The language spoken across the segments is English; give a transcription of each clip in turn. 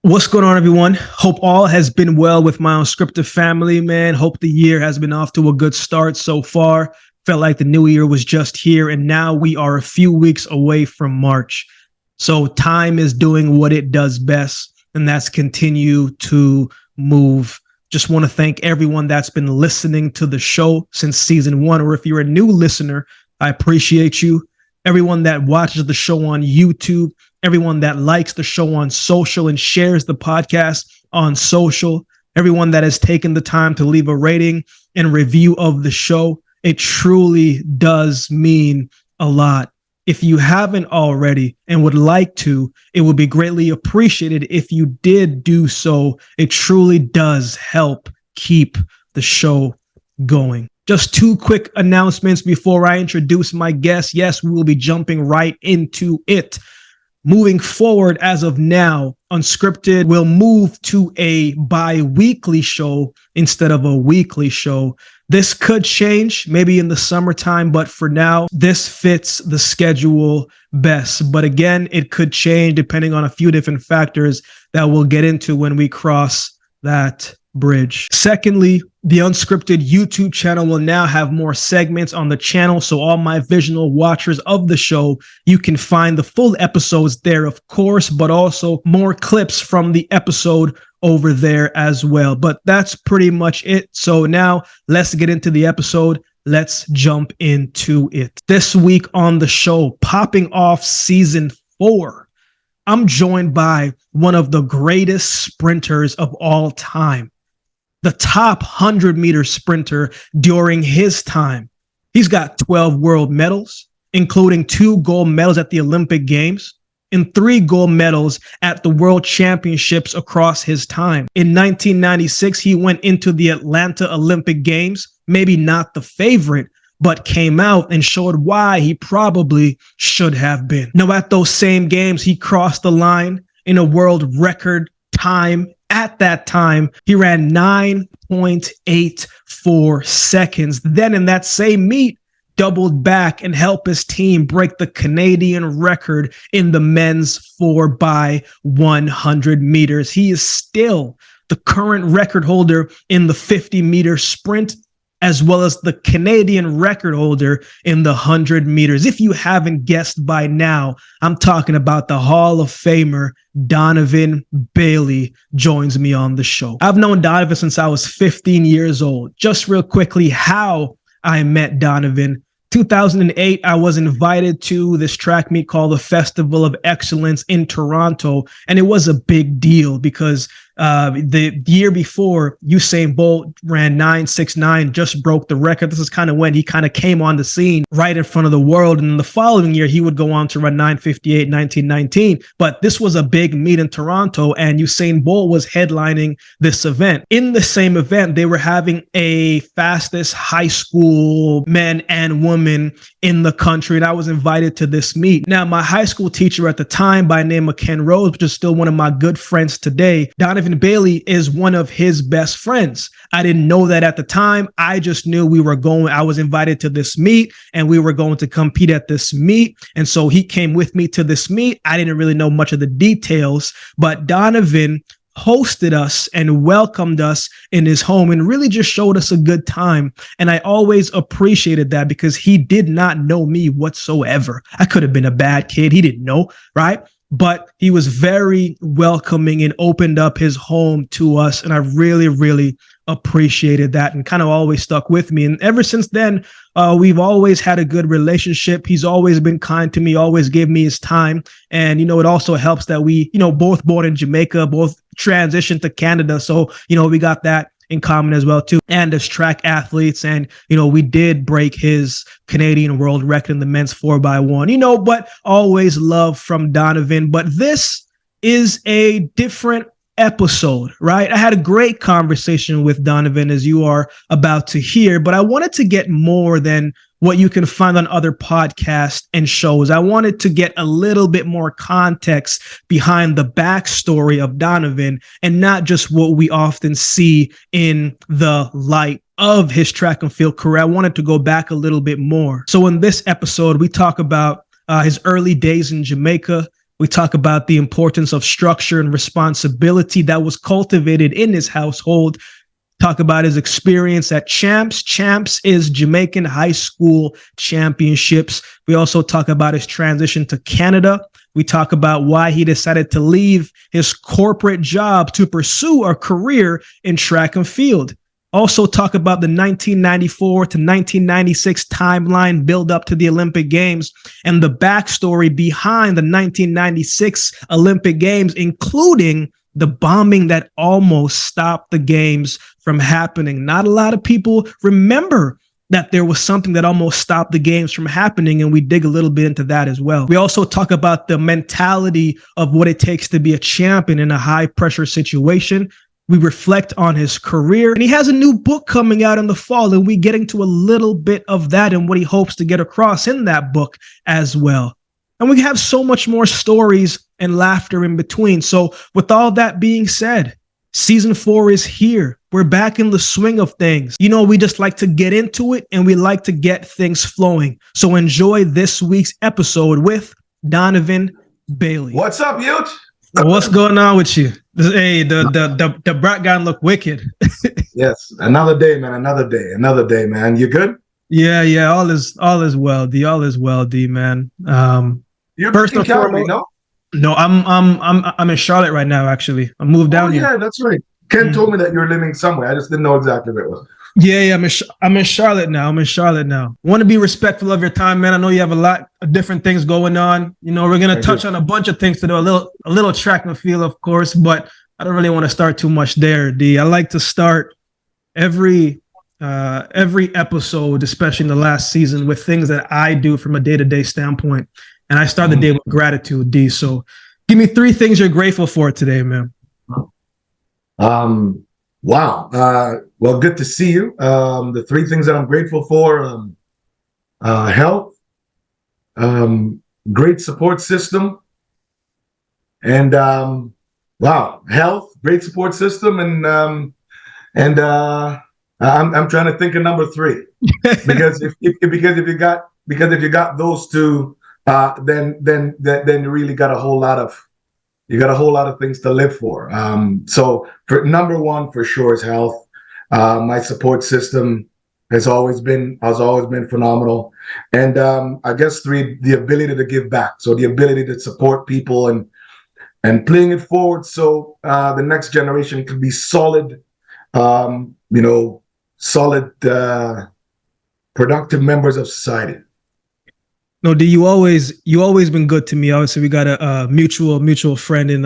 What's going on, everyone? Hope all has been well with my Unscripted family, man. Hope the year has been off to a good start so far. Felt like the new year was just here, and now we are a few weeks away from March. So time is doing what it does best, and that's continue to move. Just want to thank everyone that's been listening to the show since season 1, or if you're a new listener, I appreciate you. Everyone that watches the show on YouTube, everyone that likes the show on social and shares the podcast on social, everyone that has taken the time to leave a rating and review of the show. It truly does mean a lot. If you haven't already and would like to, it would be greatly appreciated if you did do so. It truly does help keep the show going. Just 2 quick announcements before I introduce my guest. Yes, we will be jumping right into it. Moving forward, as of now, Unscripted will move to a bi-weekly show instead of a weekly show. This could change maybe in the summertime, but for now, this fits the schedule best. But again, it could change depending on a few different factors that we'll get into when we cross that bridge. Secondly, the Unscripted YouTube channel will now have more segments on the channel, so all my visual watchers of the show, you can find the full episodes there, of course, but also more clips from the episode over there as well. But that's pretty much it. So now let's get into the episode. Let's jump into it. This week on the show, popping off season 4, I'm joined by one of the greatest sprinters of all time. The top 100-meter sprinter during his time. He's got 12 world medals, including 2 gold medals at the Olympic Games and 3 gold medals at the World Championships across his time. In 1996, he went into the Atlanta Olympic Games, maybe not the favorite, but came out and showed why he probably should have been. Now, at those same games, he crossed the line in a world record time. At that time, he ran 9.84 seconds. Then in that same meet, doubled back and helped his team break the Canadian record in the men's 4x100 meters. He is still the current record holder in the 50-meter sprint, as well as the Canadian record holder in the 100 meters. If you haven't guessed by now, I'm talking about the Hall of Famer, Donovan Bailey, joins me on the show. I've known Donovan since I was 15 years old. Just real quickly, how I met Donovan. 2008, I was invited to this track meet called the Festival of Excellence in Toronto, and it was a big deal because the year before, Usain Bolt ran 9.69, just broke the record. This is kind of when he kind of came on the scene right in front of the world. And the following year, he would go on to run 9.58, 1919. But this was a big meet in Toronto, and Usain Bolt was headlining this event. In the same event, they were having a fastest high school men and women in the country, and I was invited to this meet. Now, my high school teacher at the time by the name of Ken Rose, which is still one of my good friends today, Donovan Bailey is one of his best friends. I didn't know that at the time. I just knew I was invited to this meet and we were going to compete at this meet. And so he came with me to this meet. I didn't really know much of the details, but Donovan hosted us and welcomed us in his home and really just showed us a good time. And I always appreciated that because he did not know me whatsoever. I could have been a bad kid. He didn't know, right? But he was very welcoming and opened up his home to us. And I really, really appreciated that and kind of always stuck with me. And ever since then, we've always had a good relationship. He's always been kind to me, always gave me his time. And, it also helps that we, both born in Jamaica, both transitioned to Canada. So, we got that in common as well too, and as track athletes. And we did break his Canadian world record in the men's 4x1, but always love from Donovan. But this is a different episode, right? I had a great conversation with Donovan, as you are about to hear, but I wanted to get more than what you can find on other podcasts and shows. I wanted to get a little bit more context behind the backstory of Donovan and not just what we often see in the light of his track and field career. I wanted to go back a little bit more. So in this episode, we talk about his early days in Jamaica, We talk about the importance of structure and responsibility that was cultivated in his household. Talk about his experience at Champs. Champs is Jamaican high school championships. We also talk about his transition to Canada. We talk about why he decided to leave his corporate job to pursue a career in track and field. Also talk about the 1994 to 1996 timeline build up to the Olympic Games and the backstory behind the 1996 Olympic Games, including the bombing that almost stopped the games from happening. Not a lot of people remember that there was something that almost stopped the games from happening, and we dig a little bit into that as well. We also talk about the mentality of what it takes to be a champion in a high-pressure situation. We reflect on his career, and he has a new book coming out in the fall, and we get into a little bit of that and what he hopes to get across in that book as well. And we have so much more stories and laughter in between. So with all that being said, season 4 is here. We're back in the swing of things. You know, we just like to get into it and we like to get things flowing. So enjoy this week's episode with Donovan Bailey. What's up, Youth? What's going on with you? Hey, the brat guy look wicked. Yes, another day, man. Another day, man. You good? Yeah. All is well, D. All is well, D. Man. You're first in and Calgary, foremost, no, I'm in Charlotte right now. Actually, I moved down here. Yeah, that's right. Ken told me that you're living somewhere. I just didn't know exactly where it was. Yeah, I'm in Charlotte now. Want to be respectful of your time, man. I know you have a lot of different things going on. You know, we're gonna touch on a bunch of things today. A little track and field, of course, but I don't really want to start too much there, D. I like to start every episode, especially in the last season, with things that I do from a day-to-day standpoint. And I start the day with gratitude, D. So give me 3 things you're grateful for today, man. Wow. Well, good to see you. The 3 things that I'm grateful for, health, great support system, and wow, health, great support system, and I'm trying to think of number 3 because if you got those 2, then you really got a whole lot of things to live for. So for number 1 for sure is health. My support system has always been phenomenal, and I guess 3, the ability to give back. So the ability to support people and playing it forward so the next generation can be solid, productive members of society. No, D, you always been good to me. Obviously, we got a mutual friend in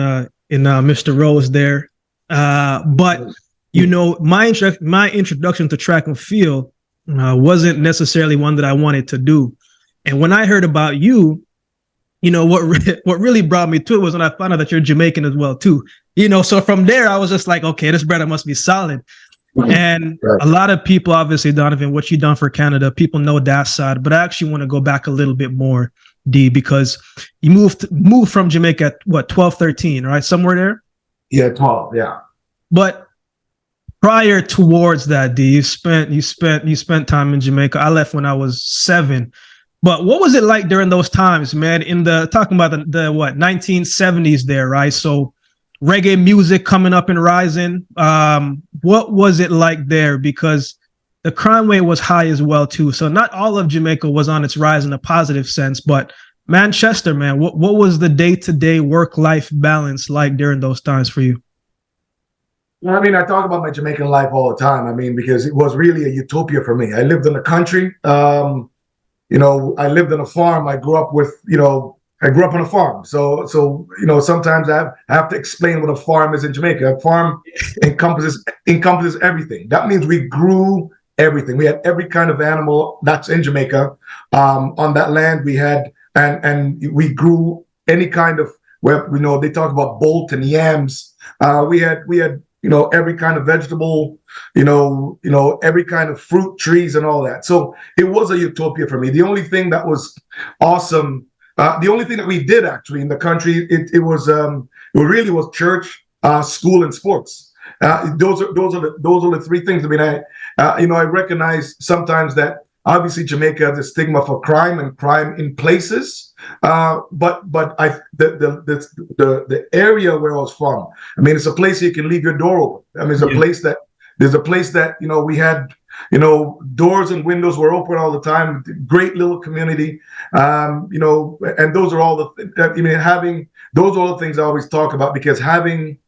Mr. Rose there. But you know, my introduction to track and field wasn't necessarily one that I wanted to do. And when I heard about you, you know, what really brought me to it was when I found out that you're Jamaican as well too. You know, so from there I was just like, okay, this brother must be solid. And a lot of people, obviously, Donovan, what you done for Canada, people know that side, but I actually want to go back a little bit more, D, because you moved from Jamaica at what, 12, 13, right? Somewhere there? Yeah, 12, yeah. But prior towards that, D, you spent time in Jamaica. I left when I was 7. But what was it like during those times, man? Talking about the 1970s there, right? So reggae music coming up and rising. What was it like there? Because the crime rate was high as well too. So not all of Jamaica was on its rise in a positive sense, but Manchester, man, what was the day-to-day work-life balance like during those times for you? I mean, I talk about my Jamaican life all the time. I mean, because it was really a utopia for me. I lived in the country. You know, I lived on a farm. I grew up on a farm. So you know, sometimes I have to explain what a farm is in Jamaica. A farm encompasses everything. That means we grew everything. We had every kind of animal that's in Jamaica. On that land we had, and we grew any kind of, well, you know, they talk about bolt and yams. We had you know, every kind of vegetable, you know, every kind of fruit trees and all that. So it was a utopia for me. The only thing that was awesome, the only thing that we did actually in the country, it really was church, school, and sports. Those are the 3 things. I mean, I recognize sometimes that obviously Jamaica has a stigma for crime and crime in places. But the area where I was from, I mean, it's a place you can leave your door open. I mean, there's a place that, you know, we had, you know, doors and windows were open all the time. Great little community, you know, and those are all those are all the things I always talk about, because having,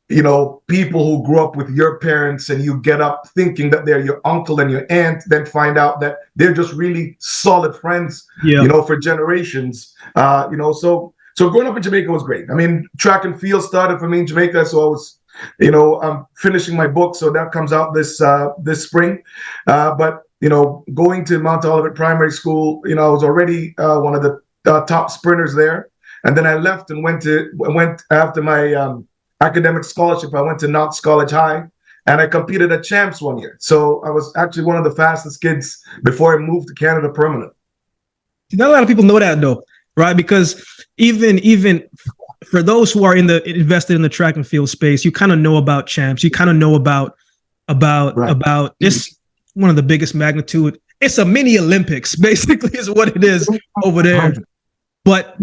you know, people who grew up with your parents and you get up thinking that they're your uncle and your aunt, then find out that they're just really solid friends, you know, for generations. You know, so growing up in Jamaica was great. I mean, track and field started for me in Jamaica, so I was, you know, I'm finishing my book, so that comes out this spring. But you know, going to Mount Olivet Primary School, you know, I was already one of the top sprinters there, and then I left and went after my academic scholarship. I went to Knox College High, and I competed at champs one year. So I was actually one of the fastest kids before I moved to Canada permanent. Not a lot of people know that though, right? Because even for those who are invested in the track and field space, you kind of know about champs. You kind of know about this, one of the biggest magnitude. It's a mini Olympics, basically, is what it is over there. But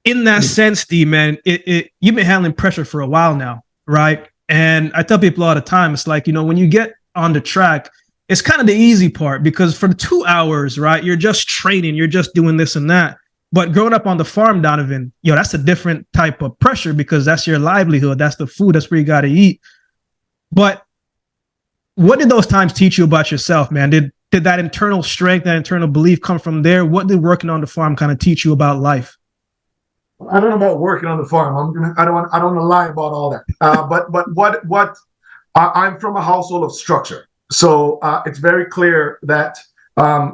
in that sense, D, man, you've been handling pressure for a while now, right? And I tell people all the time, it's like, you know, when you get on the track, it's kind of the easy part, because for the 2 hours, right, you're just training, you're just doing this and that. But growing up on the farm, Donovan, you know, that's a different type of pressure, because that's your livelihood. That's the food. That's where you got to eat. But what did those times teach you about yourself, man? Did that internal strength, that internal belief come from there? What did working on the farm kind of teach you about life? I don't know about working on the farm. I don't want to lie about all that. But I'm from a household of structure, so it's very clear that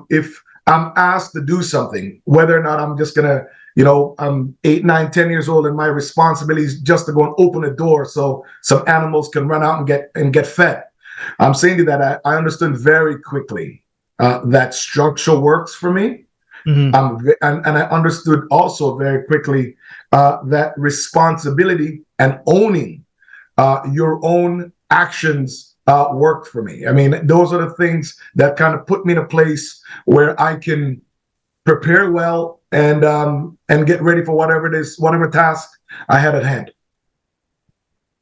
if I'm asked to do something, whether or not I'm just gonna, you know, I'm 8, 9, 10 years old, and my responsibility is just to go and open a door so some animals can run out and get fed. I'm saying to that I understood very quickly that structure works for me. Mm-hmm. And I understood also very quickly that responsibility and owning your own actions worked for me. I mean, those are the things that kind of put me in a place where I can prepare well and get ready for whatever it is, whatever task I had at hand.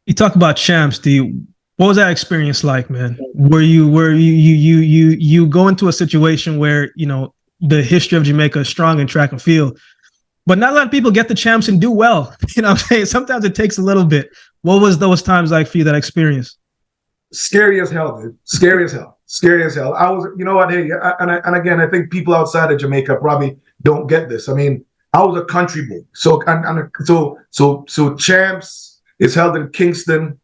You talk about champs, D. What was that experience like, man? Were you go into a situation where, you know, the history of Jamaica is strong in track and field, but not a lot of people get the champs and do well. You know what I'm saying? Sometimes it takes a little bit. What was those times like for you, that experience? Scary as hell, dude. Scary as hell. Scary as hell. I was, you know what? Hey, and again, I think people outside of Jamaica probably don't get this. I mean, I was a country boy. So champs is held in Kingston.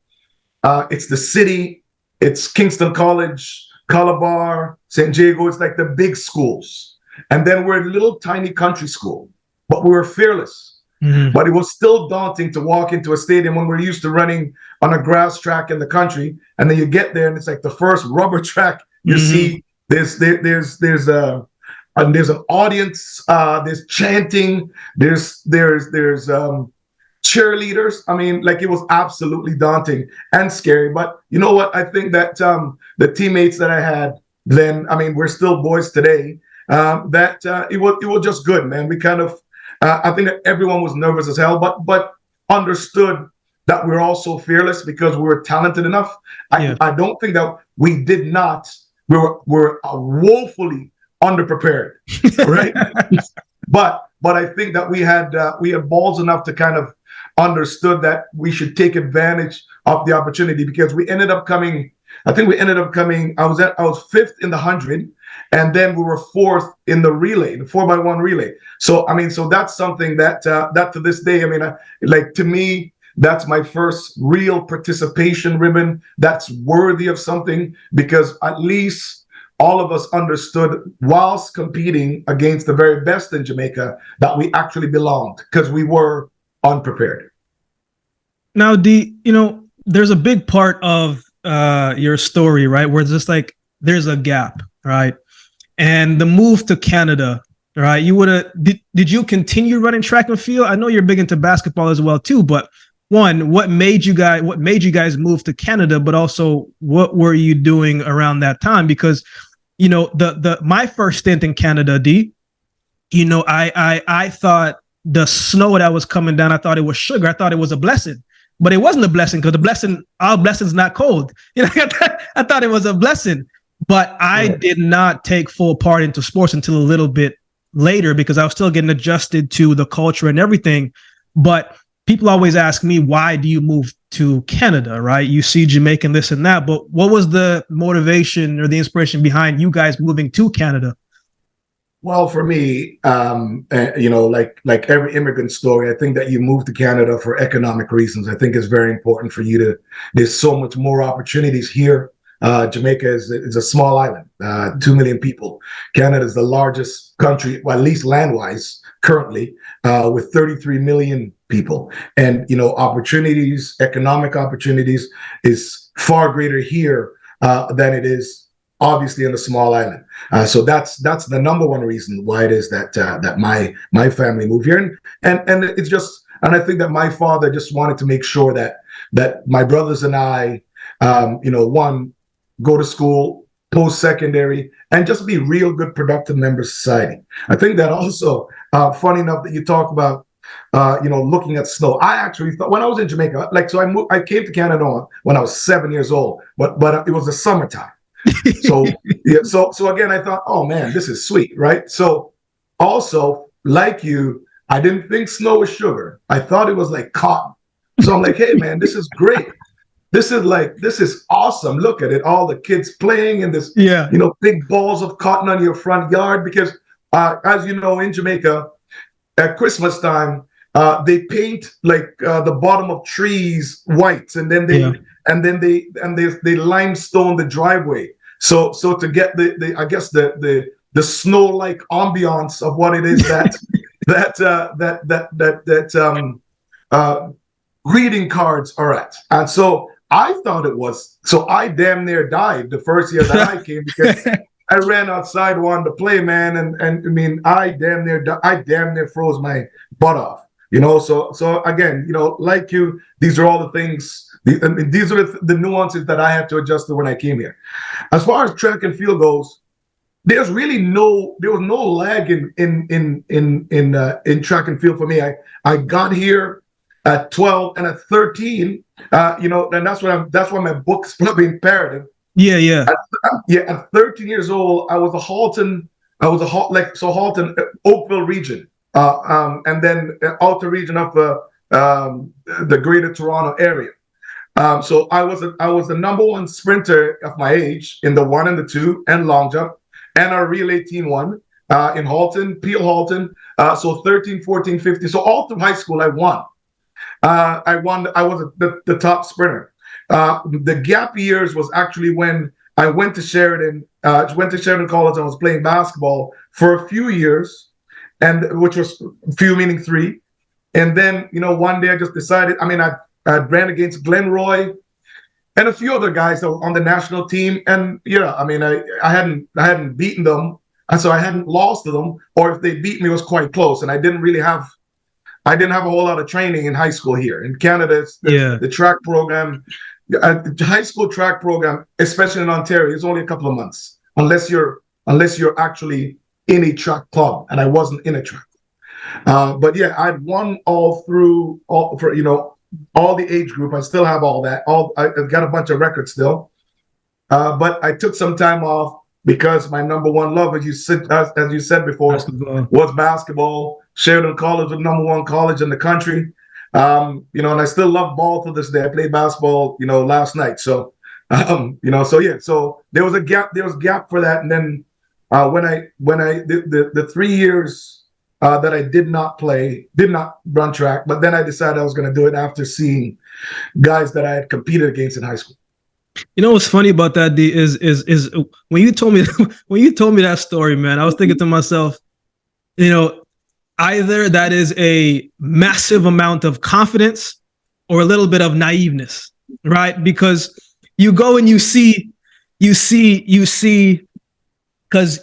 It's the city. It's Kingston College, Calabar, St. Jago. It's like the big schools. And then we're a little tiny country school, but we were fearless. Mm-hmm. But it was still daunting to walk into a stadium when we're used to running on a grass track in the country, and then you get there and it's like the first rubber track you see. There's an audience. There's chanting. There's cheerleaders. I mean, like, it was absolutely daunting and scary. But you know what? I think that the teammates that I had then, I mean, we're still boys today. It was just good, man. We kind of, I think that everyone was nervous as hell, but understood that we're also fearless because we were talented enough. I don't think that we did not. We were woefully underprepared, right? but I think that we had balls enough to kind of understood that we should take advantage of the opportunity, because we ended up coming. I was fifth in the 100, and then we were fourth in the relay, the 4x1 relay. So I mean, so that's something that to this day, I mean, like, to me, that's my first real participation ribbon. That's worthy of something, because at least all of us understood, whilst competing against the very best in Jamaica, that we actually belonged, because we were unprepared. Now, there's a big part of your story, right, where it's just like there's a gap, right? And the move to Canada, right? You would have did you continue running track and field? I know you're big into basketball as well too, but one, what made you guys move to Canada, but also what were you doing around that time? Because my first stint in Canada, I thought the snow that was coming down, I thought it was sugar. I thought it was a blessing, but it wasn't a blessing because our blessing's not cold. I thought it was a blessing, but I did not take full part into sports until a little bit later because I was still getting adjusted to the culture and everything. But people always ask me, why do you move to Canada, right? You see Jamaican this and that, but what was the motivation or the inspiration behind you guys moving to Canada? Well, for me, like every immigrant story, I think that you move to Canada for economic reasons. I think it's very important for you there's so much more opportunities here. Jamaica is a small island, 2 million people. Canada is the largest country, well, at least land-wise, currently, with 33 million people. And, opportunities, economic opportunities is far greater here than it is obviously in a small island. So that's the number one reason why it is that my family moved here. And it's just, and I think that my father just wanted to make sure that my brothers and I, one, go to school, post-secondary, and just be real good, productive members of society. I think that also, funny enough that you talk about, looking at snow. I actually thought when I was in Jamaica, I came to Canada when I was 7 years old, but it was the summertime. So again, I thought, oh man, this is sweet, right? So also, like you, I didn't think snow was sugar. I thought it was like cotton. So I'm like, hey man, this is great. This is awesome. Look at it. All the kids playing in this, big balls of cotton on your front yard. Because as you know, in Jamaica, at Christmas time, they paint the bottom of trees white, and then they limestone the driveway. So to get the snow-like ambiance of what it is that greeting cards are at. And so I thought it was, so I damn near died the first year that I came because I ran outside wanting to play, man. And I mean, I damn near froze my butt off, So again, like you, these are all the things, these are the nuances that I had to adjust to when I came here. As far as track and field goes, there was no lag in track and field for me. I got here at 12 and at 13, and that's why my book's probably imperative. Yeah. At 13 years old, I was Halton, Oakville region, and then outer region of the Greater Toronto area. So I was the number one sprinter of my age in the 1 and the 2 and long jump, and a relay team won in Halton, Peel Halton. So 13, 14, 15. So all through high school, I won. I was the top sprinter. The gap years was actually when I went to Sheridan College. I was playing basketball for a few years, and which was few meaning 3. And then, one day I just decided, I ran against Glenn Roy and a few other guys that were on the national team. And, I hadn't beaten them. And so I hadn't lost to them, or if they beat me, it was quite close. And I didn't have a whole lot of training in high school here. In Canada, the track program, high school track program, especially in Ontario, is only a couple of months, unless you're actually in a track club. And I wasn't in a track. But yeah, I'd won all the age group. I still have all that. I've got a bunch of records still. But I took some time off because my number one love, as you said before, was basketball. Sheridan College was number one college in the country. And I still love ball to this day. I played basketball, last night. So, so there was a gap. There was a gap for that. And then the 3 years that I did not run track, but then I decided I was going to do it after seeing guys that I had competed against in high school. What's funny about that, D, is when you told me that story, man, I was thinking to myself, either that is a massive amount of confidence or a little bit of naiveness, right? Because you go and you see, because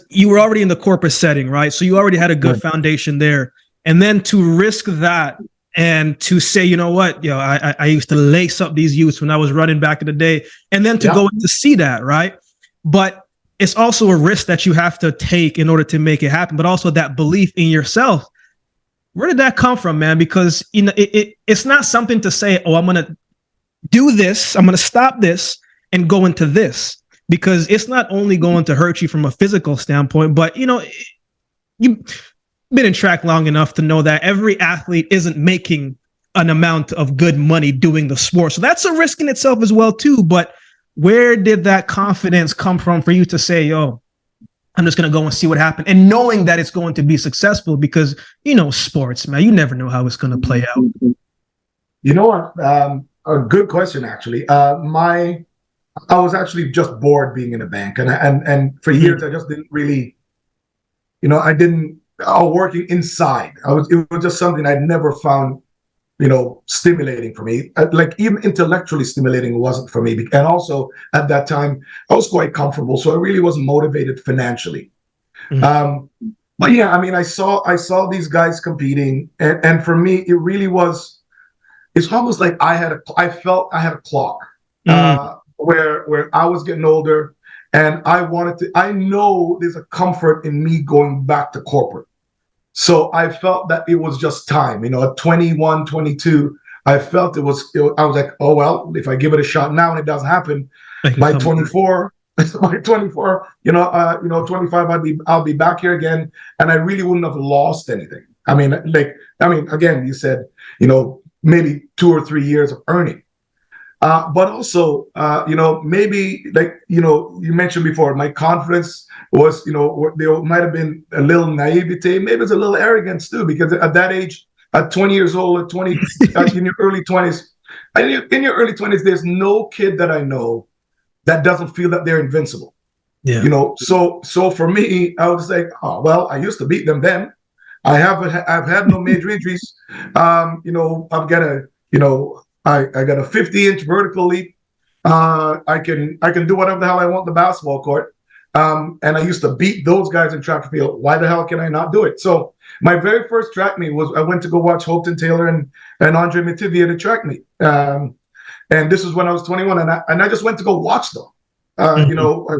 you were already in the corporate setting, right? So you already had a good foundation there. And then to risk that and to say, you know what, I used to lace up these youths when I was running back in the day, and then to go and to see that, right? But it's also a risk that you have to take in order to make it happen, but also that belief in yourself. Where did that come from, man? Because it's not something to say, oh, I'm going to do this, I'm going to stop this and go into this, because it's not only going to hurt you from a physical standpoint, but you've been in track long enough to know that every athlete isn't making an amount of good money doing the sport. So that's a risk in itself as well too. But where did that confidence come from for you to say, yo, I'm just going to go and see what happened, and knowing that it's going to be successful? Because, sports, man, you never know how it's going to play out. You know what? A good question, actually. I was actually just bored being in a bank, and for years I just didn't really, working inside. It was just something I'd never found, stimulating for me. Like even intellectually stimulating wasn't for me. And also at that time I was quite comfortable, so I really wasn't motivated financially. But yeah, I mean, I saw these guys competing, and for me, it really was. It's almost like I felt I had a clock where I was getting older, and I know there's a comfort in me going back to corporate. So I felt that it was just time, at 21, 22, I felt I was like, oh, well, if I give it a shot now and it doesn't happen, by 24, by 24, 25, I'll be back here again. And I really wouldn't have lost anything. I mean, again, you said, maybe 2 or 3 years of earning. But also, maybe you mentioned before, my confidence was, there might have been a little naivete, maybe it's a little arrogance too, because at that age, at 20 years old, at 20, in your early 20s, there's no kid that I know that doesn't feel that they're invincible. Yeah. So for me, I was like, oh, well, I used to beat them then. I've had no major injuries. I've got I got a 50-inch vertical leap. I can do whatever the hell I want in the basketball court. And I used to beat those guys in track and field. Why the hell can I not do it? So my very first track meet was I went to go watch Holton Taylor and Andre Metivier at a track meet. And this was when I was 21, and I just went to go watch them. I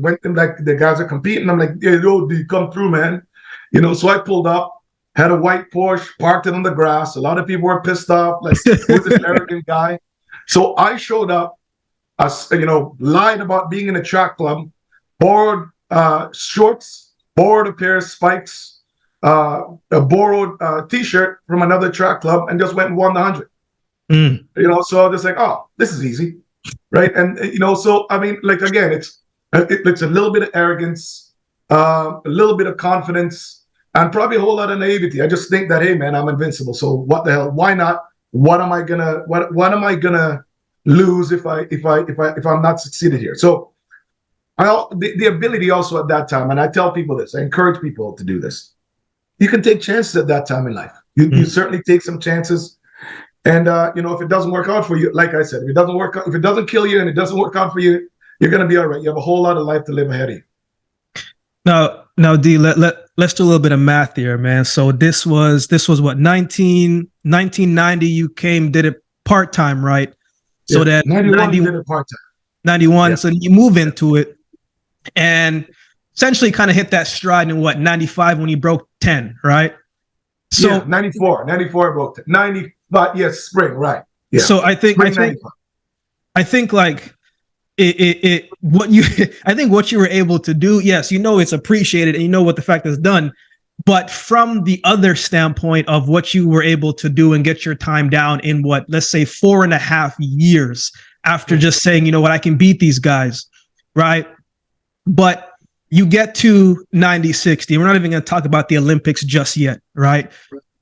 went and like the guys are competing. I'm like, yeah, do you come through, man? So I pulled up. Had a white Porsche, parked it on the grass. A lot of people were pissed off, like, who's this arrogant guy? So I showed up, lied about being in a track club, borrowed shorts, borrowed a pair of spikes, a borrowed T-shirt from another track club, and just went and won the 100. So I was just like, oh, this is easy, right? And so I mean, like, again, it's a little bit of arrogance, a little bit of confidence, and probably a whole lot of naivety. I just think that, hey, man, I'm invincible. So what the hell? Why not? What am I gonna lose if I'm not succeeded here? So the ability also at that time, and I tell people this, I encourage people to do this. You can take chances at that time in life. You certainly take some chances. And if it doesn't work out for you, like I said, if it doesn't kill you and it doesn't work out for you, you're gonna be all right. You have a whole lot of life to live ahead of you. Now, D, let's do a little bit of math here, man. So this was what, 1990 you did it part-time, right? So that 91 did it part-time. 91, yeah. So you move into it and essentially kind of hit that stride in 95 when you broke 10, right? So yeah, 94 I broke 10. 90, but yes, spring, right. Yeah. So I think like what you were able to do, yes, it's appreciated, and what the fact is done, but from the other standpoint of what you were able to do and get your time down in let's say 4.5 years after just saying, I can beat these guys, right? But you get to 90, 60. We're not even going to talk about the Olympics just yet, right?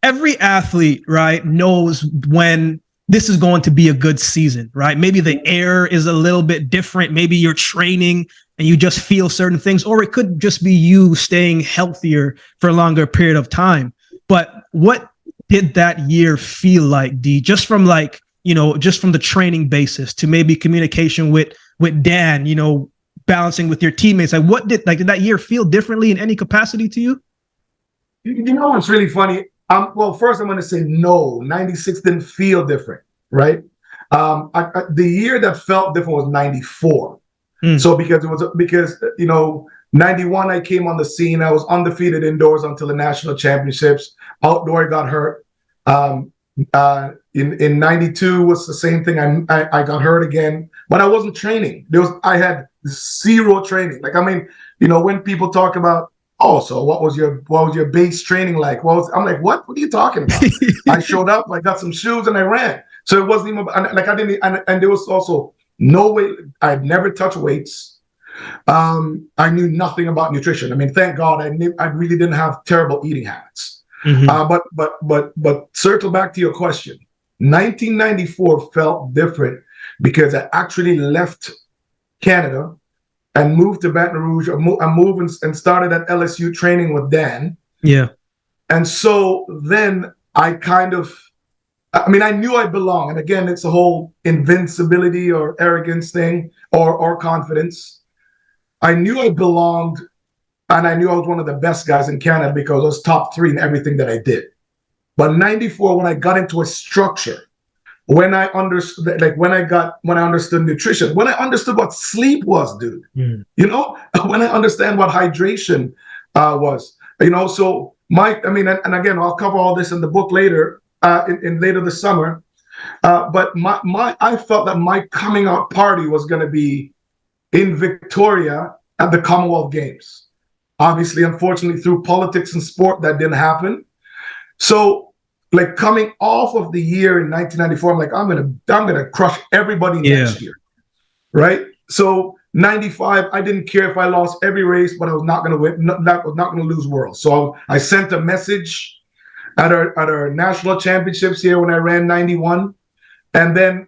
Every athlete, right, knows when this is going to be a good season, right? Maybe the air is a little bit different. Maybe you're training and you just feel certain things, or it could just be you staying healthier for a longer period of time. But what did that year feel like, D? Just from just from the training basis to maybe communication with Dan, balancing with your teammates. Like, what did that year feel differently in any capacity to you? What's really funny? Well, first I'm going to say no. 96 didn't feel different, right? The year that felt different was 94. So because 91, I came on the scene. I was undefeated indoors until the national championships. Outdoor, I got hurt. In 92 was the same thing. I got hurt again, but I wasn't training. I had zero training. Like, I mean, when people talk about, oh, so what was your base training like? I'm like, what are you talking about? I showed up, I got some shoes, and I ran. So it wasn't even like I didn't, and there was also no way. I'd never touched weights. I knew nothing about nutrition. I mean, thank God I really didn't have terrible eating habits. But circle back to your question. 1994 felt different because I actually left Canada and moved to Baton Rouge. I moved and started at LSU training with Dan. Yeah. And so then I knew I belonged. And again, it's a whole invincibility or arrogance thing or confidence. I knew I belonged, and I knew I was one of the best guys in Canada because I was top 3 in everything that I did. But 94, when I got into a structure, when I understood, when I understood nutrition, when I understood what sleep was, dude, when I understand what hydration was, so and again, I'll cover all this in the book later, in later this summer. But I felt that my coming out party was going to be in Victoria at the Commonwealth Games. Obviously, unfortunately, through politics and sport, that didn't happen. So, like, coming off of the year in 1994, I'm like, I'm gonna crush everybody next year, right? So 95, I didn't care if I lost every race, but I was not gonna win, was not gonna lose worlds. So I sent a message at our national championships here when I ran 91, and then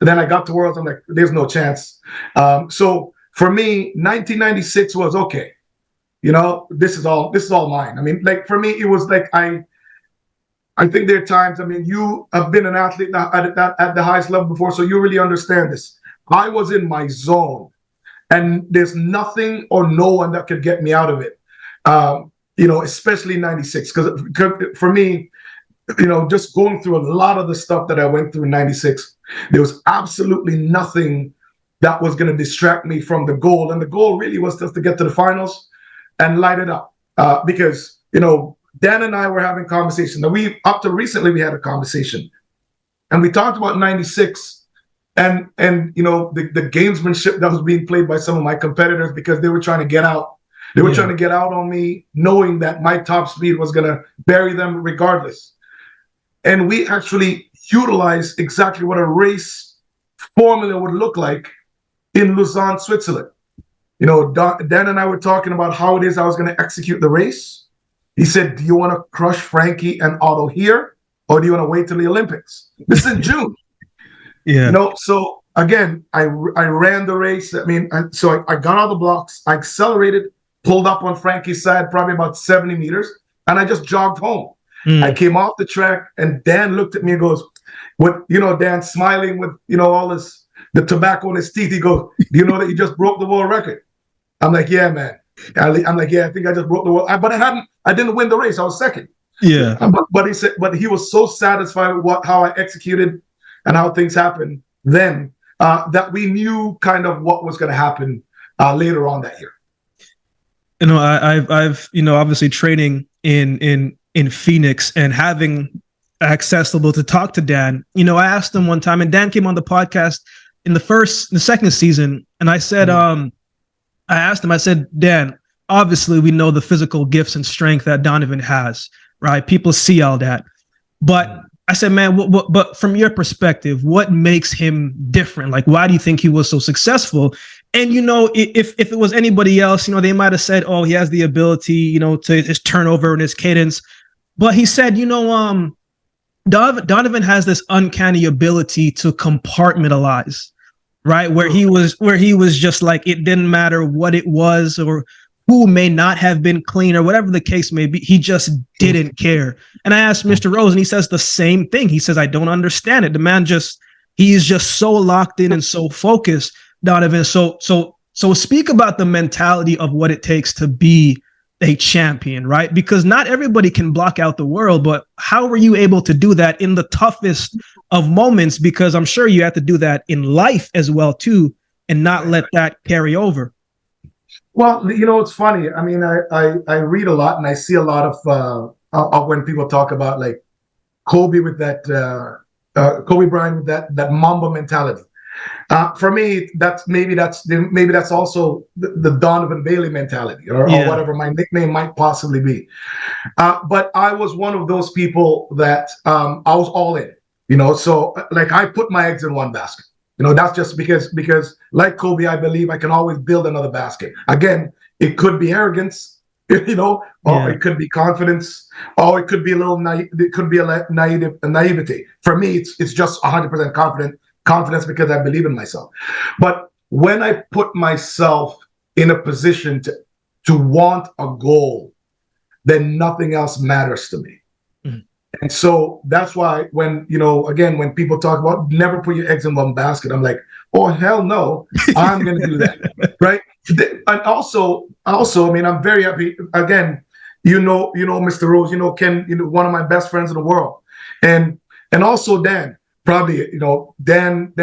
then I got to worlds. I'm like, there's no chance. So for me, 1996 was okay. This is all mine. I mean, like, for me, it was like I think there are times, I mean, you have been an athlete at the highest level before, so you really understand this. I was in my zone, and there's nothing or no one that could get me out of it. Especially 96, because for me, just going through a lot of the stuff that I went through in 96, there was absolutely nothing that was going to distract me from the goal. And the goal really was just to get to the finals and light it up. Because, Dan and I were having conversations. Now, up to recently, we had a conversation. And we talked about 96 and the gamesmanship that was being played by some of my competitors because they were trying to get out. They were trying to get out on me, knowing that my top speed was going to bury them regardless. And we actually utilized exactly what a race formula would look like in Lausanne, Switzerland. Dan and I were talking about how it is I was going to execute the race. He said, do you want to crush Frankie and Otto here, or do you want to wait till the Olympics? This is in June. So again, I ran the race. I mean, so I got out of the blocks. I accelerated, pulled up on Frankie's side, probably about 70 meters, and I just jogged home. I came off the track, and Dan looked at me and goes, Dan smiling with, all this, the tobacco in his teeth. He goes, do you know that you just broke the world record? I'm like, yeah, man. I'm like, yeah, I think I just broke the world. But I didn't win the race. I was second. Yeah. But he was so satisfied with how I executed and how things happened then that we knew kind of what was going to happen later on that year. I've obviously training in Phoenix and having accessible to talk to Dan. I asked him one time, and Dan came on the podcast in the second season, and I said, I asked him, I said, Dan, obviously we know the physical gifts and strength that Donovan has, right? People see all that. But I said, man, but from your perspective, what makes him different? Like, why do you think he was so successful? And, if it was anybody else, they might have said, oh, he has the ability, to his turnover and his cadence. But he said, Donovan has this uncanny ability to compartmentalize. Right, where he was just like, it didn't matter what it was or who may not have been clean or whatever the case may be. He just didn't care. And I asked Mr. Rose, and he says the same thing. He says, I don't understand it. The man he is just so locked in and so focused, Donovan. So speak about the mentality of what it takes to be a champion, right? Because not everybody can block out the world, but how were you able to do that in the toughest of moments? Because I'm sure you have to do that in life as well too, and not let that carry over. Well, it's funny. I mean, I read a lot and I see a lot of when people talk about like Kobe with that Kobe Bryant with that Mamba mentality. For me, that's also the Donovan Bailey mentality, or Yeah. whatever my nickname might possibly be. But I was one of those people that I was all in. So like I put my eggs in one basket. That's just because like Kobe, I believe I can always build another basket. Again, it could be arrogance, or Yeah. it could be confidence, or it could be a little naive. It could be a naivety. For me, it's just 100% confidence because I believe in myself. But when I put myself in a position to want a goal, then nothing else matters to me. Mhm. And so that's why again, when people talk about never put your eggs in one basket, I'm like, oh, hell no, I'm going to do that. Right. And also, I mean, I'm very happy. Again, Mr. Rose, Ken, one of my best friends in the world. And also Dan, probably, Dan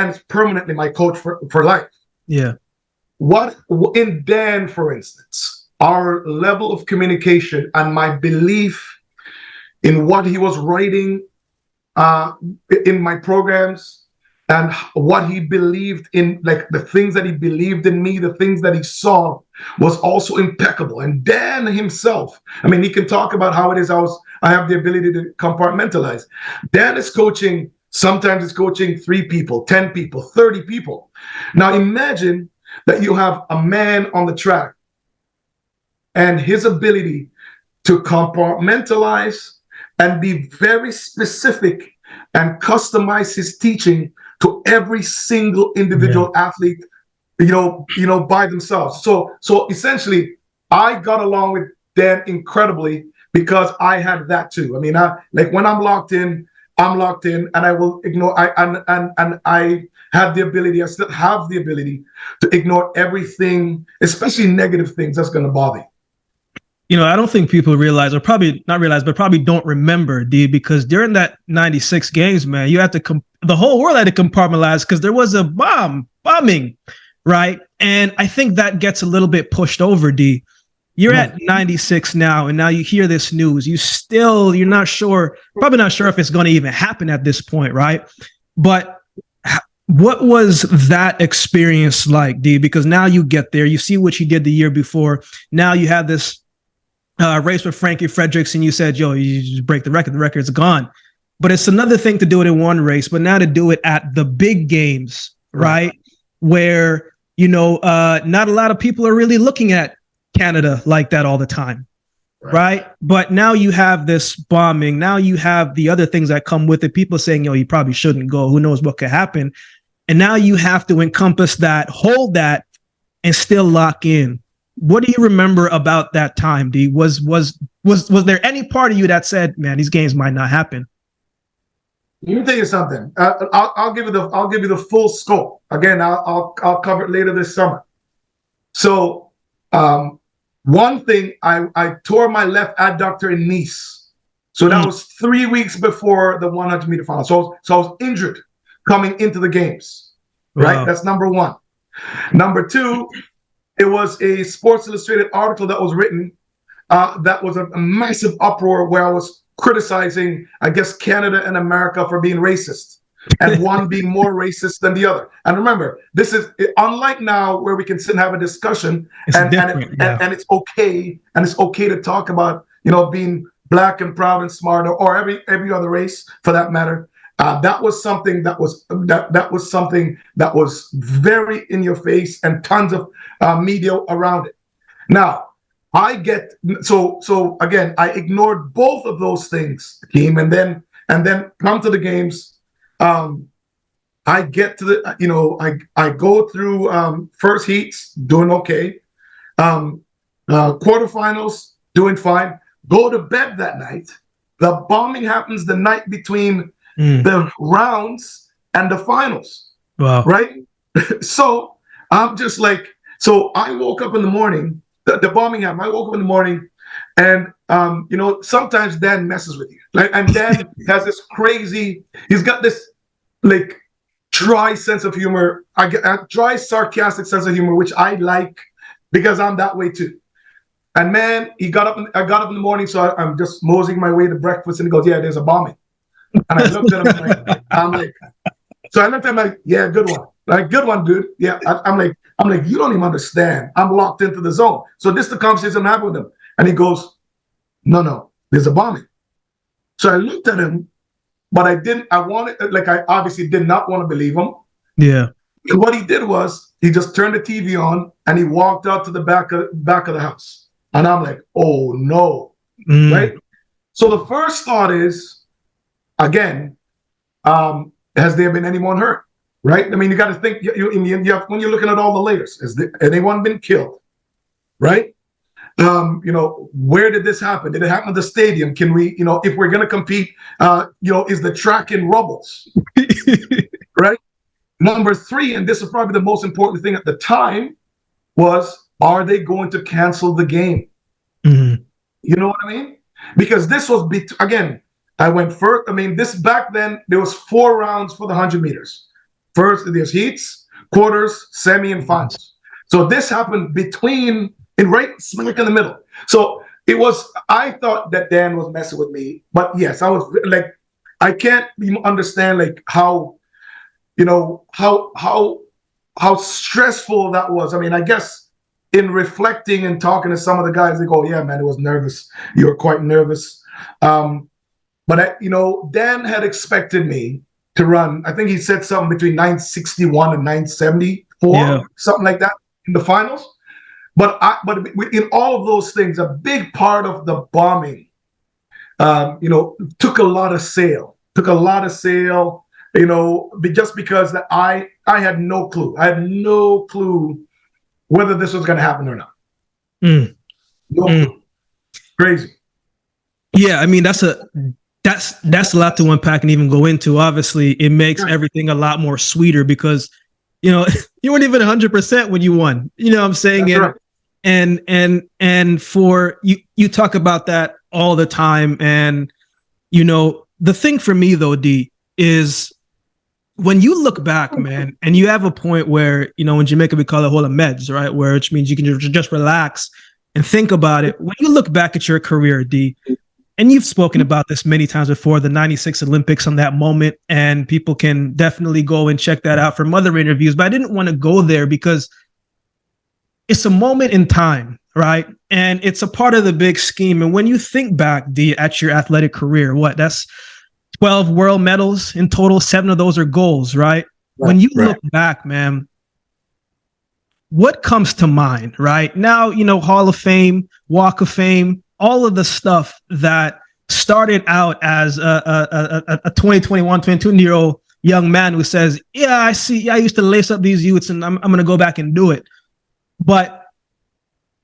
is permanently my coach for life. Yeah. What in Dan, for instance, our level of communication and my belief in what he was writing uh, in my programs and what he believed in, like the things that he believed in me, the things that he saw was also impeccable. And Dan himself, I mean, he can talk about how it is I have the ability to compartmentalize. Dan is coaching, sometimes it's coaching 3 people, 10 people, 30 people. Now imagine that you have a man on the track and his ability to compartmentalize and be very specific and customize his teaching to every single individual athlete, by themselves. So essentially, I got along with Dan incredibly because I had that too. I mean, like when I'm locked in, and I will ignore. And I have the ability. I still have the ability to ignore everything, especially negative things that's going to bother you. I don't think people realize, or probably not realize, but probably don't remember, D, because during that 96 games, man, you had to, the whole world had to compartmentalize because there was a bombing, right? And I think that gets a little bit pushed over, D. You're at 96 now, and now you hear this news. You're not sure, probably not sure if it's going to even happen at this point, right? But what was that experience like, D? Because now you get there, you see what you did the year before. Now you have this race with Frankie Fredericks, and you said, yo, you just break the record. The record's gone. But it's another thing to do it in one race, but now to do it at the big games, right? Where, not a lot of people are really looking at Canada like that all the time, right? But now you have this bombing. Now you have the other things that come with it. People saying, yo, you probably shouldn't go. Who knows what could happen? And now you have to encompass that, hold that, and still lock in. What do you remember about that time, D? Was there any part of you that said, man, these games might not happen? Let me tell you something. I'll give you the full scope. Again, I'll cover it later this summer. So, one thing, I tore my left adductor in Nice. So that was 3 weeks before the 100-meter final. So I was injured coming into the games. Right. Wow. That's number one. Number two, it was a Sports Illustrated article that was written that was a massive uproar where I was criticizing, I guess, Canada and America for being racist, and one being more racist than the other. And remember, this is unlike now where we can sit and have a discussion, and it's okay, to talk about being black and proud and smart, or every other race for that matter. That was something that was very in your face, and tons of media around it. Now, so again, I ignored both of those things, Akeem, and then come to the games. I get to the, I go through first heats, doing okay. Quarterfinals, doing fine. Go to bed that night. The bombing happens the night between the rounds and the finals. Wow. Right? So I'm just like, so I woke up in the morning, the bombing happened. I woke up in the morning, and sometimes Dan messes with you. And Dan has this crazy, he's got this like dry sense of humor, a dry, sarcastic sense of humor, which I like because I'm that way too. And man, I got up in the morning, so I'm just moseying my way to breakfast, and he goes, "Yeah, there's a bombing." And I looked at him like, so I looked at him like, "Yeah, good one, like good one, dude." Yeah, I'm like, you don't even understand. I'm locked into the zone. So this is the conversation I'm having with him, and he goes, "No, there's a bombing." So I looked at him, but I obviously did not want to believe him. Yeah. And what he did was he just turned the TV on and he walked out to the back of the house. And I'm like, oh no. Right? So the first thought is, again, has there been anyone hurt? Right? I mean, you got to think, when you're looking at all the layers, has anyone been killed? Right? Where did this happen? Did it happen at the stadium? Can we, if we're going to compete, is the track in rubbles? Right? Number 3, and this is probably the most important thing at the time, was, are they going to cancel the game? Mm-hmm. You know what I mean? Because this was, again, I went first. I mean, this back then, there was 4 rounds for the 100 meters. First, there's heats, quarters, semi, and finals. So this happened right smack in the middle. So I thought that Dan was messing with me. But yes, I was like, I can't even understand like how stressful that was. I mean, I guess in reflecting and talking to some of the guys, they go, "Yeah, man, it was nervous. You were quite nervous." But Dan had expected me to run. I think he said something between 961 and 974, something like that in the finals. But in all of those things, a big part of the bombing, took a lot of sail. Just because I had no clue. I had no clue whether this was going to happen or not. No clue. Crazy. Yeah, I mean that's a lot to unpack and even go into. Obviously, it makes everything a lot more sweeter because you weren't even 100% when you won. You know what I'm saying? That's right. And for you talk about that all the time. And the thing for me though, D, is when you look back, man, and you have a point where, in Jamaica, we call it whole of meds, right? Which means you can just relax and think about it. When you look back at your career, D, and you've spoken about this many times before, the 96 Olympics on that moment, and people can definitely go and check that out from other interviews, but I didn't want to go there because it's a moment in time, right? And it's a part of the big scheme. And when you think back, D, at your athletic career, that's 12 world medals in total, 7 of those are golds, right? When you look back, man, what comes to mind, right? Now, Hall of Fame, Walk of Fame, all of the stuff that started out as a 22-year-old young man who says, yeah, I used to lace up these youths and I'm going to go back and do it. But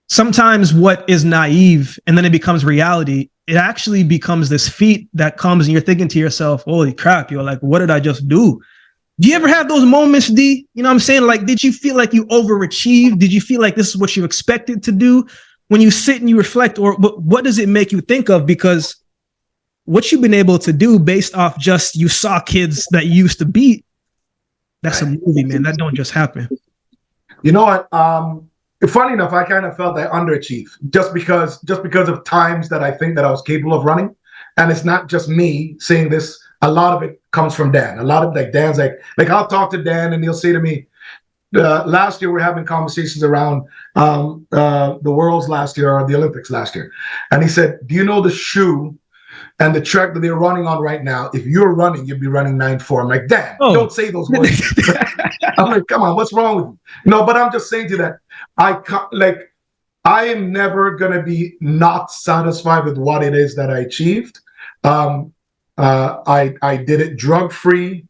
sometimes what is naive and then it becomes reality, it actually becomes this feat that comes and you're thinking to yourself, holy crap, you're like, what did I just do? Do you ever have those moments, D? You know what I'm saying? Like, did you feel like you overachieved? Did you feel like this is what you expected to do? When you sit and you reflect, or what does it make you think of? Because what you've been able to do based off just you saw kids that you used to beat, that's a movie, man. That don't just happen. You know what? Funny enough, I kind of felt I underachieved just because of times that I think that I was capable of running. And it's not just me saying this. A lot of it comes from Dan. A lot of Dan's like I'll talk to Dan and he'll say to me, last year we're having conversations around the Worlds last year or the Olympics last year. And he said, do you know the shoe and the track that they're running on right now? If you're running, you'd be running 9.4. I'm like, Dan, don't say those words. I'm like, come on, what's wrong with you? No, but I'm just saying to that, I am never going to be not satisfied with what it is that I achieved. I did it drug-free.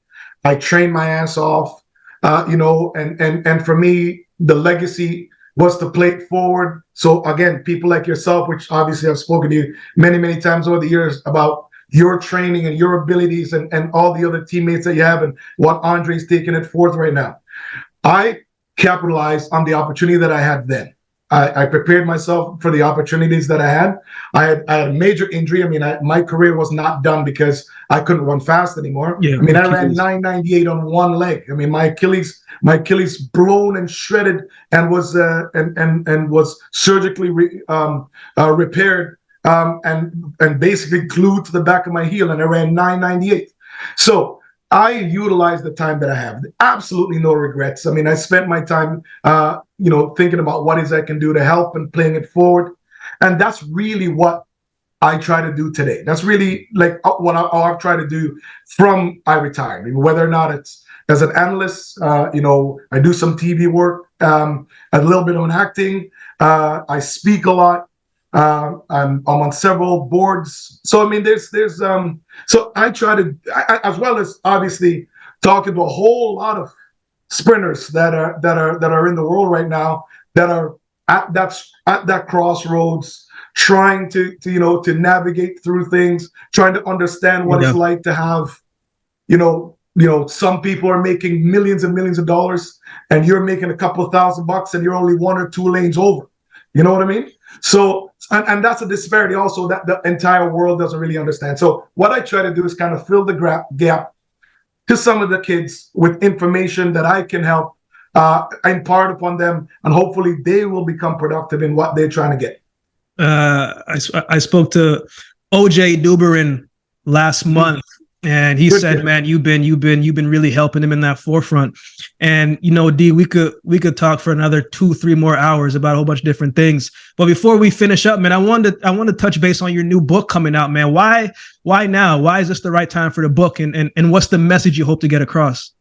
I trained my ass off, and for me, the legacy was to play it forward. So again, people like yourself, which obviously I've spoken to you many, many times over the years about your training and your abilities and all the other teammates that you have and what Andre's taking it forth right now. I capitalized on the opportunity that I had then. I prepared myself for the opportunities that I had. I had a major injury. I mean, my career was not done because I couldn't run fast anymore. Yeah, I mean, I ran Achilles. 998 on one leg. I mean, my Achilles blown and shredded and was surgically repaired, and basically glued to the back of my heel, and I ran 998. So I utilized the time that I have. Absolutely no regrets. I mean, I spent my time, thinking about what is I can do to help and playing it forward, and that's really what I try to do today. That's really like what I've tried to do from I retired. I mean, whether or not it's as an analyst, I do some TV work, a little bit on acting. I speak a lot. I'm on several boards. So I mean, so I try to, as well as obviously talking to a whole lot of sprinters that are in the world right now that are at that crossroads, trying to navigate through things, trying to understand what it's like to have, some people are making millions and millions of dollars, and you're making a couple of $1,000 and you're only one or two lanes over. You know what I mean? So, and that's a disparity also that the entire world doesn't really understand. So what I try to do is kind of fill the gap to some of the kids with information that I can help impart upon them, and hopefully they will become productive in what they're trying to get. I spoke to OJ Duberin last month, and he said, "Man, you've been really helping him in that forefront." And D, we could talk for another 2-3 more hours about a whole bunch of different things. But before we finish up, man, I want to touch base on your new book coming out, man. Why now? Why is this the right time for the book? And what's the message you hope to get across?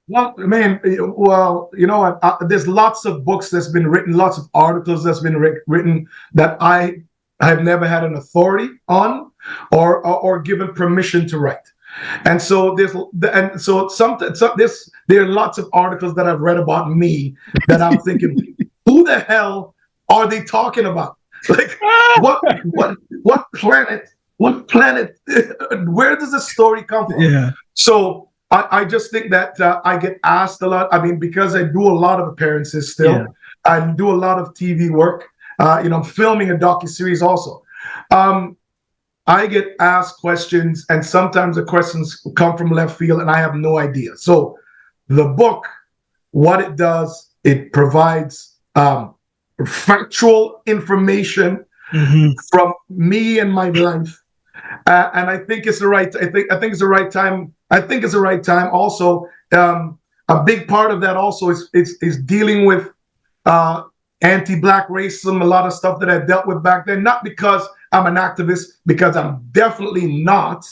Well, man, there's lots of books that's been written, lots of articles that's been written that I have never had an authority on or given permission to write. And so there are lots of articles that I've read about me that I'm thinking, who the hell are they talking about? Like, what planet? Where does the story come from? Yeah. So I just think that I get asked a lot. I mean, because I do a lot of appearances still. Yeah. I do a lot of TV work. I'm filming a docuseries also. I get asked questions, and sometimes the questions come from left field, and I have no idea. So the book, what it does, it provides factual information from me and my life. And I think it's the right. I think it's the right time. I think it's the right time. Also, a big part of that also is dealing with anti-Black racism. A lot of stuff that I dealt with back then. Not because I'm an activist, because I'm definitely not.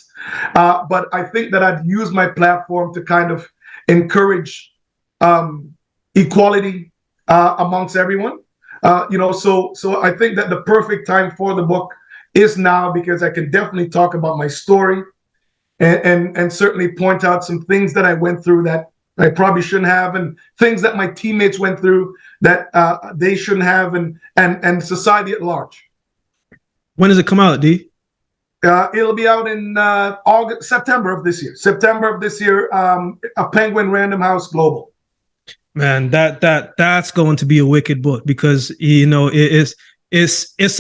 But I think that I'd use my platform to kind of encourage equality amongst everyone. So I think that the perfect time for the book is now, because I can definitely talk about my story and certainly point out some things that I went through that I probably shouldn't have, and things that my teammates went through that they shouldn't have, and society at large. When does it come out, D? It'll be out in September of this year. A Penguin Random House Global. Man, that's going to be a wicked book, because it's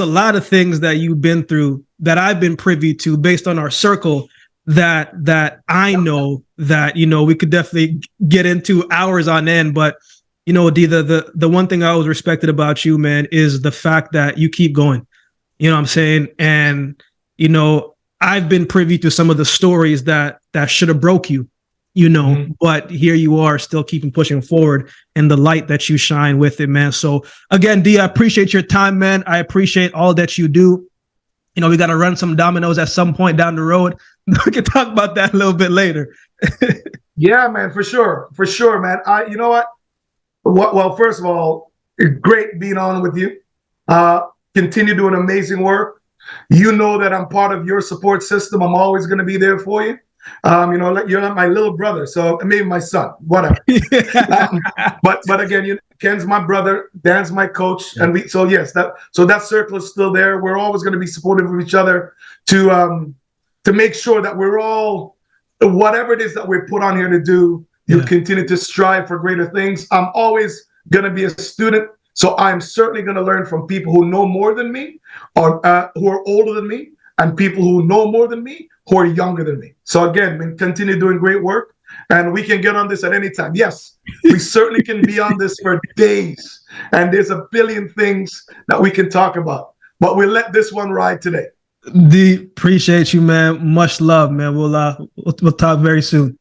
a lot of things that you've been through that I've been privy to based on our circle that I know that, we could definitely get into hours on end. But, D, the one thing I always respected about you, man, is the fact that you keep going, you know what I'm saying? And, I've been privy to some of the stories that should have broke you, but here you are still keeping pushing forward, and the light that you shine with it, man. So again, D, I appreciate your time, man. I appreciate all that you do. We got to run some dominoes at some point down the road. We can talk about that a little bit later. Yeah, man, for sure, man. You know what? Well, first of all, it's great being on with you. Continue doing amazing work. You know that I'm part of your support system. I'm always going to be there for you. You're like my little brother, so maybe my son, whatever. But again, Ken's my brother, Dan's my coach, and that circle is still there. We're always going to be supportive of each other to make sure that we're all, whatever it is that we're put on here to do, you continue to strive for greater things. I'm always going to be a student So I'm certainly going to learn from people who know more than me, or who are older than me, and people who know more than me, who are younger than me. So again, we continue doing great work, and we can get on this at any time. Yes, we certainly can be on this for days, and there's a billion things that we can talk about. But we'll let this one ride today. D, appreciate you, man. Much love, man. We'll talk very soon.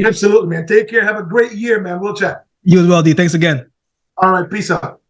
Absolutely, man. Take care. Have a great year, man. We'll chat. You as well, D. Thanks again. All right. Peace out.